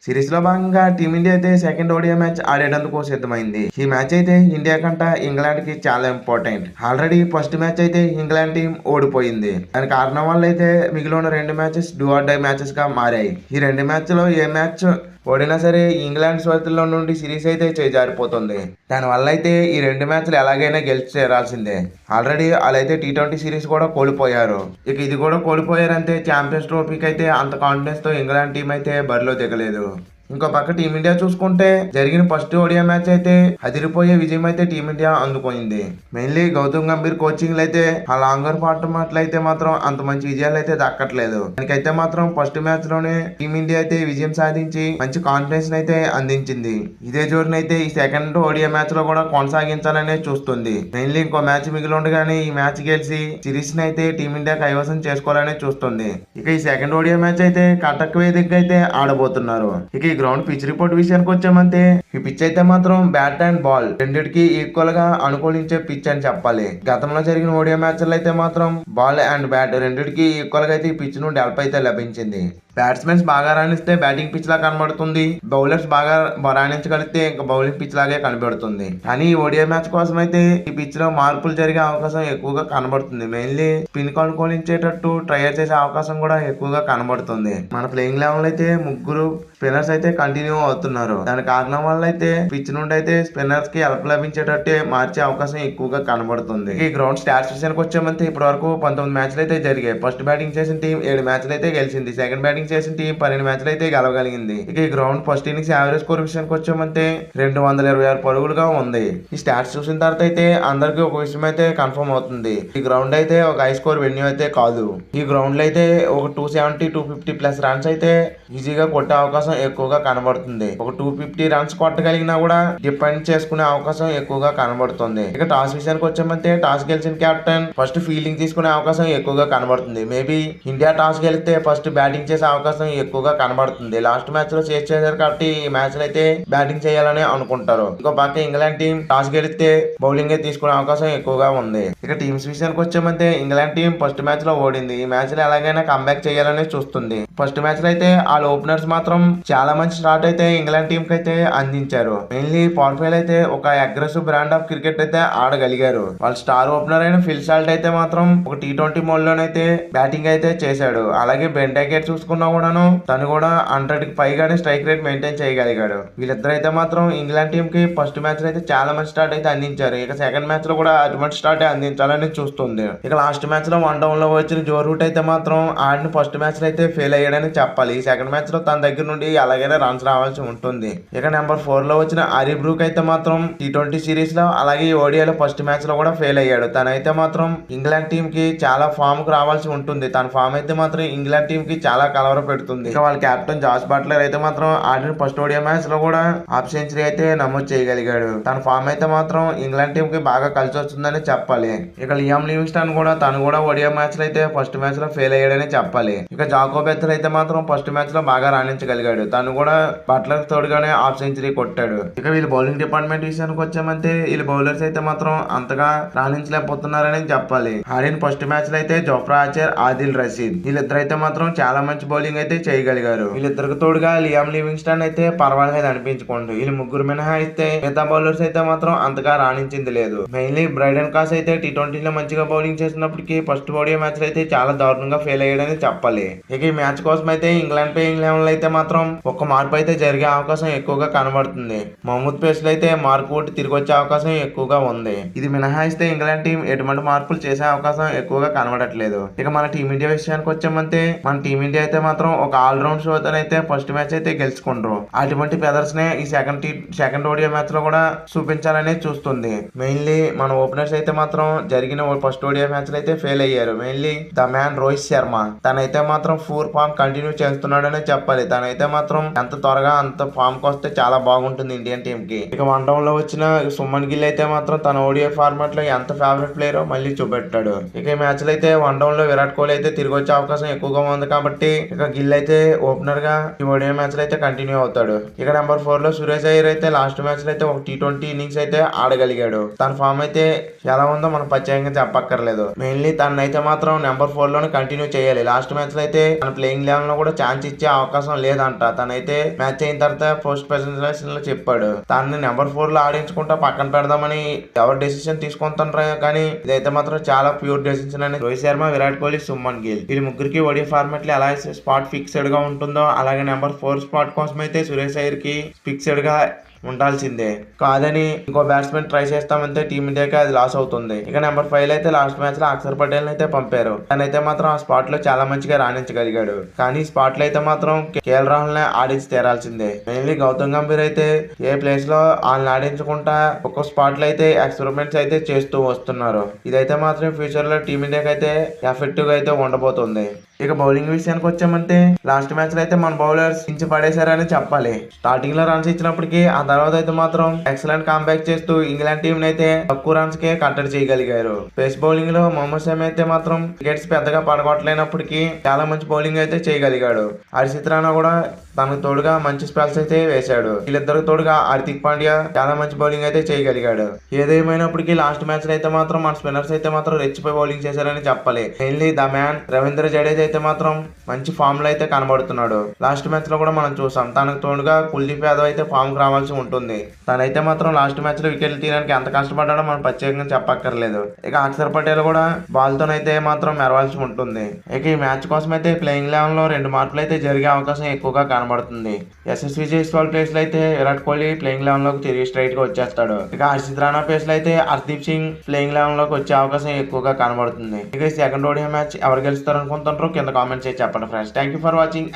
Series లో భాగంగా team India అయితే సెకండ్ ఓడిఐ మ్యాచ్ ఆడేటందుకు సిద్ధమైంది. ఈ మ్యాచ్ అయితే ఇండియా కంట ఇంగ్లాండ్ కి చాలా ఇంపార్టెంట్. ఆల్రెడీ ఫస్ట్ మ్యాచ్ అయితే ఇంగ్లాండ్ టీం ఓడిపోయింది. దాని కారణం వల్ల అయితే మిగిలిన 2 matches do or die matches గా మారాయి. ఈ 2 మ్యాచ్ లో ఏ మ్యాచ్ ఓడినా సరే ఇంగ్లాండ్ చేతుల్లో నుండి సిరీస్ అయితే చేజారిపోతుంది. దానివల్ల అయితే ఈ 2 మ్యాచ్లు ఎలాగైనా గెలిచి చేరాల్సిందే. ఆల్రెడీ వాళ్ళైతే T20 సిరీస్ కూడా కోల్పోయారు. ఇక ఇది కూడా కోల్పోయారంటే ఛాంపియన్స్ ట్రోఫీకి అయితే అంత కాన్ఫిడెన్స్ తో ఇంగ్లాండ్ టీం అయితే బరిలో దిగలేదు. ఇంకో పక్క టీమిండియా చూసుకుంటే జరిగిన ఫస్ట్ ఓడిఐ మ్యాచ్ అయితే అదిరిపోయే విజయం అయితే టీమిండియా అందుకుంది. మెయిన్లీ గౌతమ్ గంభీర్ కోచింగ్ అయితే ఆ లాంగర్ ఫార్మాట్ అయితే మాత్రం అంత మంచి విజయాలు అయితే దక్కట్లేదు. దానికైతే మాత్రం ఫస్ట్ మ్యాచ్ లోనే టీమిండియా అయితే విజయం సాధించి మంచి కాన్ఫిడెన్స్ అయితే అందించింది. ఇదే జోరుని అయితే ఈ సెకండ్ ఓడిఐ మ్యాచ్ లో కూడా కొనసాగించాలనే చూస్తుంది. మెయిన్లీ ఇంకో మ్యాచ్ మిగిలి ఉండగానే ఈ మ్యాచ్ గెలిచి సిరీస్ ని అయితే టీమిండియా కైవసం చేసుకోవాలని చూస్తుంది. ఇక ఈ సెకండ్ ఓడిఐ మ్యాచ్ అయితే కటక్ వేదిక అయితే ఆడబోతున్నారు. ఇక ఈ గ్రౌండ్ పిచ్ రిపోర్ట్ విషయానికి వచ్చామంటే ఈ పిచ్ అయితే మాత్రం బ్యాట్ అండ్ బాల్ రెండిటికి ఈక్వల్ గా అనుకూలించే పిచ్ అని చెప్పాలి. గతంలో జరిగిన ఓడిఐ మ్యాచ్లు అయితే మాత్రం బాల్ అండ్ బ్యాట్ రెండిటికి ఈక్వల్ గా అయితే ఈ పిచ్ నుండి హెల్ప్ అయితే లభించింది. బ్యాట్స్మెన్స్ బాగా రాణిస్తే బ్యాటింగ్ పిచ్ లా కనబడుతుంది. బౌలర్స్ బాగా రాణించగలిగితే ఇంకా బౌలింగ్ పిచ్ లాగే కనబడుతుంది. కానీ ఈ ఓడిఐ మ్యాచ్ కోసం అయితే ఈ పిచ్ లో మార్పులు జరిగే అవకాశం ఎక్కువగా కనబడుతుంది. మెయిన్లీ స్పిన్ అనుకూలించేటట్టు ట్రయల్ చేసే అవకాశం కూడా ఎక్కువగా కనబడుతుంది. మన ప్లేయింగ్ లెవెల్ అయితే 3 స్పిన్నర్స్ అయితే కంటిన్యూ అవుతున్నారు. దాని కారణం వల్ల అయితే పిచ్ నుండి అయితే స్పిన్నర్స్ కి హెల్ప్ లభించేటట్టే మార్చే అవకాశం ఎక్కువగా కనబడుతుంది. ఈ గ్రౌండ్ స్టాట్స్ విషయానికి వచ్చామంటే ఇప్పటి వరకు 19 మ్యాచ్లు అయితే జరిగాయి. ఫస్ట్ బ్యాటింగ్ చేసిన టీం 7 మ్యాచ్లు అయితే గెలిచింది. సెకండ్ బ్యాటింగ్ చేసిన టీం 12 మ్యాచ్లు అయితే గెలవగలిగింది. ఇక ఈ ground first innings average score విషయానికి వచ్చామంటే 226 పరుగులుగా ఉంది. ఈ స్టాట్స్ చూసిన తర్వాత అయితే అందరికి ఒక విషయం అయితే కన్ఫర్మ్ అవుతుంది. ఈ గ్రౌండ్ అయితే ఒక హై స్కోర్ వెన్యూ అయితే కాదు. ఈ గ్రౌండ్ లో అయితే ఒక 270, 250 ప్లస్ రన్స్ అయితే ఈజీగా కొట్టే అవకాశం ఎక్కువగా కనబడుతుంది. ఒక 250 రన్స్ కొట్టగలిగినా కూడా డిపెండ్ చేసుకునే అవకాశం ఎక్కువగా కనబడుతుంది. ఇక టాస్ విషయానికి వచ్చామంటే టాస్ గెలిచిన కెప్టెన్ ఫస్ట్ ఫీల్డింగ్ తీసుకునే అవకాశం ఎక్కువగా కనబడుతుంది. మేబీ ఇండియా టాస్ గెలిస్తే ఫస్ట్ బ్యాటింగ్ చేసే అవకాశం ఎక్కువగా కనబడుతుంది. లాస్ట్ మ్యాచ్ లో చేశారు కాబట్టి ఈ మ్యాచ్ లో అయితే బ్యాటింగ్ చేయాలని అనుకుంటారు. ఇంకో పక్క ఇంగ్లాండ్ టీం టాస్ గెలిస్తే బౌలింగ్ తీసుకునే అవకాశం ఎక్కువగా ఉంది. ఇక టీమ్స్ విషయానికి వచ్చామంటే ఇంగ్లాండ్ టీం ఫస్ట్ మ్యాచ్ లో ఓడింది. ఈ మ్యాచ్ లో ఎలాగైనా కంబ్యాక్ చేయాలని చూస్తుంది. ఫస్ట్ మ్యాచ్ లో అయితే వాళ్ళ ఓపెనర్స్ మాత్రం చాలా మంచి స్టార్ట్ అయితే ఇంగ్లాండ్ టీం కి అయితే అందించారు. మెయిన్లీ పవర్ ప్లే అయితే ఒక అగ్రెసివ్ బ్రాండ్ ఆఫ్ క్రికెట్ అయితే ఆడగలిగారు. వాళ్ళ స్టార్ ఓపెనర్ అయిన ఫిల్ సాల్ట్ అయితే మాత్రం ఒక T20 మోడ్ లోనైతే బ్యాటింగ్ అయితే చేశాడు. అలాగే బెన్ డెకెట్ చూసుకున్నా కూడాను తను కూడా 100 కి పైగానే స్ట్రైక్ రేట్ మెయింటైన్ చేయగలిగాడు. వీళ్ళిద్దరైతే మాత్రం ఇంగ్లాండ్ టీం కి ఫస్ట్ మ్యాచ్ అయితే చాలా మంచి స్టార్ట్ అయితే అందించారు. ఇక సెకండ్ మ్యాచ్ లో కూడా అటువంటి స్టార్ట్ అందించాలని చూస్తుంది. ఇక లాస్ట్ మ్యాచ్ లో 1 డౌన్ లో వచ్చిన జో రూట్ అయితే మాత్రం ఆడిన ఫస్ట్ మ్యాచ్ లో అయితే ఫెయిల్ అయ్యాడని చెప్పాలి. ఈ సెకండ్ మ్యాచ్ లో తన దగ్గర నుండి అలాగైనా రన్స్ రావాల్సి ఉంటుంది. ఇక నెంబర్ 4 లో వచ్చిన హరి బ్రూక్ అయితే మాత్రం T20 సిరీస్ లో అలాగే ఓడిఐలో ఫస్ట్ మ్యాచ్ లో కూడా ఫెయిల్ అయ్యాడు. తనైతే మాత్రం ఇంగ్లాండ్ టీం కి చాలా ఫామ్ కు రావాల్సి ఉంటుంది. తన ఫామ్ అయితే మాత్రం ఇంగ్లాండ్ టీం కి చాలా కలవర పెడుతుంది. ఇక వాళ్ళ కెప్టెన్ జాస్ బట్లర్ అయితే మాత్రం ఆడిన ఫస్ట్ ఓడిఐ మ్యాచ్ లో కూడా హాఫ్ సెంచరీ అయితే నమోదు చేయగలిగాడు. తన ఫామ్ అయితే మాత్రం ఇంగ్లాండ్ టీం కి బాగా కలిసి వస్తుందని చెప్పాలి. ఇక లియామ్ లివింగ్స్టన్ కూడా తను కూడా ఓడిఐ మ్యాచ్ లో అయితే ఫస్ట్ మ్యాచ్ లో ఫెయిల్ అయ్యాడని చెప్పాలి. ఇక జాకో బెథెల్ అయితే మాత్రం ఫస్ట్ మ్యాచ్ లో బాగా రాణించగలిగాడు. తను కూడా బట్లర్ తోడుగానే హాఫ్ సెంచరీ కొట్టాడు. ఇక వీళ్ళు బౌలింగ్ డిపార్ట్మెంట్ విషయానికి వచ్చామంటే వీళ్ళు బౌలర్స్ అయితే మాత్రం అంతగా రాణించలేకపోతున్నారని చెప్పాలి. ఆడిన ఫస్ట్ మ్యాచ్ లో అయితే జోఫ్రా ఆర్చర్, ఆదిల్ రషీద్ వీళ్ళిద్దరైతే మాత్రం చాలా మంచి బౌలింగ్ అయితే చేయగలిగారు. వీళ్ళిద్దరికి తోడుగా లియామ్ లివింగ్స్టన్ అయితే పర్వాలేదు అనిపించుకోండి. వీళ్ళు ముగ్గురు మినహా అయితే మిగతా బౌలర్స్ అయితే మాత్రం అంతగా రాణించింది లేదు. మెయిన్లీ బ్రైడెన్ కాస్ అయితే T20 లో మంచిగా బౌలింగ్ చేసినప్పటికీ ఫస్ట్ ఓడిఐ మ్యాచ్ అయితే చాలా దారుణంగా ఫెయిల్ అయ్యాడని చెప్పాలి. ఇక ఈ మ్యాచ్ కోసం అయితే ఇంగ్లాండ్ ప్లేయింగ్ లెవెల్ అయితే మాత్రం ఒక మార్పు అయితే జరిగే అవకాశం ఎక్కువగా కనబడుతుంది. మహమ్మద్ పేస్ లో అయితే మార్కు కొట్టి తిరిగి వచ్చే అవకాశం ఎక్కువగా ఉంది. ఇది మినహాయిస్తే ఇంగ్లాండ్ టీం ఎటువంటి మార్పులు చేసే అవకాశం ఎక్కువగా కనబడట్లేదు. ఇక మన టీమిండియా విషయానికి వచ్చామంటే మన టీమిండియా అయితే మాత్రం ఒక ఆల్రౌండ్ షోతో అయితే ఫస్ట్ మ్యాచ్ అయితే గెలుచుకుంటారు. అటువంటి పెదర్స్ నే ఈ సెకండ్ ఓడిఐ మ్యాచ్ లో కూడా చూపించాలని చూస్తుంది. మెయిన్లీ మన ఓపెనర్స్ అయితే మాత్రం జరిగిన ఫస్ట్ ఓడిఐ మ్యాచ్ లో అయితే ఫెయిల్ అయ్యారు. Mainly the man Rohit Sharma తనైతే మాత్రం ఫూర్ ఫామ్ కంటిన్యూ చేస్తున్నాడనే చెప్పాలి. తనైతే మాత్రం ఎంత త్వరగా అంత ఫామ్ కి వస్తే చాలా బాగుంటుంది ఇండియన్ టీం కి. ఇక 1 డౌన్ లో వచ్చిన సుమన్ గిల్ అయితే మాత్రం తన ఓడిఐ ఫార్మాట్ లో ఎంత ఫేవరెట్ ప్లేయరో మళ్ళీ చూపెట్టాడు. ఇక ఈ మ్యాచ్ లో అయితే 1 డౌన్ లో విరాట్ కోహ్లీ అయితే తిరిగి వచ్చే అవకాశం ఎక్కువగా ఉంది కాబట్టి ఇక గిల్ అయితే ఓపెనర్ గా ఈ ఓడిఐ మ్యాచ్ లో అయితే కంటిన్యూ అవుతాడు. ఇక నెంబర్ 4 లో సురేష్ అయ్యర్ అయితే లాస్ట్ మ్యాచ్ లో అయితే ఒక T20 ఇన్నింగ్స్ అయితే ఆడగలిగాడు. తన ఫామ్ అయితే ఎలా ఉందో మనం ప్రత్యేకంగా చెప్పక్కర్లేదు. మెయిన్లీ తనైతే మాత్రం నెంబర్ 4 లోనే కంటిన్యూ చేయాలి. లాస్ట్ మ్యాచ్ లో అయితే తన ప్లేయింగ్ లెవెల్ లో కూడా ఛాన్స్ ఇచ్చే అవకాశం లేదంట. తనైతే మ్యాచ్ అయిన తర్వాత పోస్ట్ ప్రెజెంటేషన్ లో చెప్పాడు తనని నెంబర్ 4 లో ఆడించుకుంటా పక్కన పెడదామని. ఎవరు డెసిషన్ తీసుకుంటారో కానీ ఇదైతే మాత్రం చాలా ప్యూర్ డెసిషన్ అని. రోహిత్ శర్మ, విరాట్ కోహ్లీ, సుమన్ గిల్ వీళ్ళ ముగ్గురికి ఓడిఐ ఫార్మాట్ లో ఎలా స్పాట్ ఫిక్స్డ్ గా ఉంటుందో అలాగే నెంబర్ 4 స్పాట్ కోసం అయితే సురేష్ అయ్యర్ కి ఫిక్స్డ్ గా ఉండాల్సిందే. కాదని ఇంకో బ్యాట్స్మెన్ ట్రై చేస్తామంటే టీమిండియాకి అది లాస్ అవుతుంది. ఇక నెంబర్ 5 అయితే లాస్ట్ మ్యాచ్ లో అక్షర్ పటేల్ అయితే పంపారు. తనైతే మాత్రం ఆ స్పాట్ లో చాలా మంచిగా రాణించగలిగాడు. కానీ స్పాట్ లో అయితే మాత్రం కేఎల్ రాహుల్ ని ఆడించి తీరాల్సిందే. మెయిన్లీ గౌతమ్ గంభీర్ అయితే ఏ ప్లేస్ లో వాళ్ళని ఆడించకుండా ఒక్కో స్పాట్ లో అయితే ఎక్స్పెరిమెంట్స్ అయితే చేస్తూ వస్తున్నారు. ఇదైతే మాత్రం ఫ్యూచర్ లో టీమిండియాకి అయితే ఎఫెక్టివ్ గా అయితే ఉండబోతుంది. ఇక బౌలింగ్ విషయానికి వచ్చామంటే లాస్ట్ మ్యాచ్ లో అయితే మన బౌలర్స్ ఇంచి పడేశారని చెప్పాలి. స్టార్టింగ్ లో రన్స్ ఇచ్చినప్పటికీ ఆ తర్వాత అయితే మాత్రం ఎక్సలెంట్ కాంబ్యాక్ చేస్తూ ఇంగ్లాండ్ టీం అయితే తక్కువ రన్స్ కే కట్టడి చేయగలిగారు. పేస్ బౌలింగ్ లో మొహమ్మద్ షమి అయితే మాత్రం వికెట్స్ పెద్దగా పడగొట్టలేనప్పటికీ చాలా మంచి బౌలింగ్ అయితే చేయగలిగాడు. హర్షిత్ రాణా కూడా తనకు తోడుగా మంచి స్పెల్స్ అయితే వేశాడు. వీళ్ళిద్దరికి తోడుగా హార్దిక్ పాండ్యా చాలా మంచి బౌలింగ్ అయితే చేయగలిగాడు. ఏదేమైనప్పటికీ లాస్ట్ మ్యాచ్ లో అయితే మాత్రం మన స్పిన్నర్స్ అయితే మాత్రం రెచ్చిపోయి బౌలింగ్ చేశారని చెప్పాలి. Mainly the man Ravindra Jadeja అయితే మాత్రం మంచి ఫామ్ లో అయితే కనబడుతున్నాడు. లాస్ట్ మ్యాచ్ లో కూడా మనం చూసాం తనకు తోడుగా కుల్దీప్ యాదవ్ అయితే ఫామ్ కి రావాల్సి ఉంటుంది. తనైతే మాత్రం లాస్ట్ మ్యాచ్ లో వికెట్లు తీయడానికి ఎంత కష్టపడ్డాడో మనం ప్రత్యేకంగా చెప్పక్కర్లేదు. ఇక అక్షర్ పటేల్ కూడా బాల్ తోనైతే మాత్రం మెరవాల్సి ఉంటుంది. ఇక ఈ మ్యాచ్ కోసం అయితే ప్లేయింగ్ లెవెల్ లో 2 మార్పులు అయితే జరిగే అవకాశం ఎక్కువగా కనబడుతుంది. యశస్వి జైస్వాల్ ప్లేస్ లో అయితే విరాట్ కోహ్లీ ప్లేయింగ్ లెవెల్ లోకి తిరిగి స్ట్రైట్ గా వచ్చేస్తాడు. ఇక హర్షిత్ రాణా ప్లేస్ లో అయితే హర్దీప్ సింగ్ ప్లేయింగ్ లెవెల్ లోకి వచ్చే అవకాశం ఎక్కువగా కనబడుతుంది. ఇక సెకండ్ ఓడిఐ మ్యాచ్ ఎవరు గెలుస్తారు అనుకుంటున్నారో కింద కామెంట్స్ చేసి చెప్పండి friends. Thank you for watching.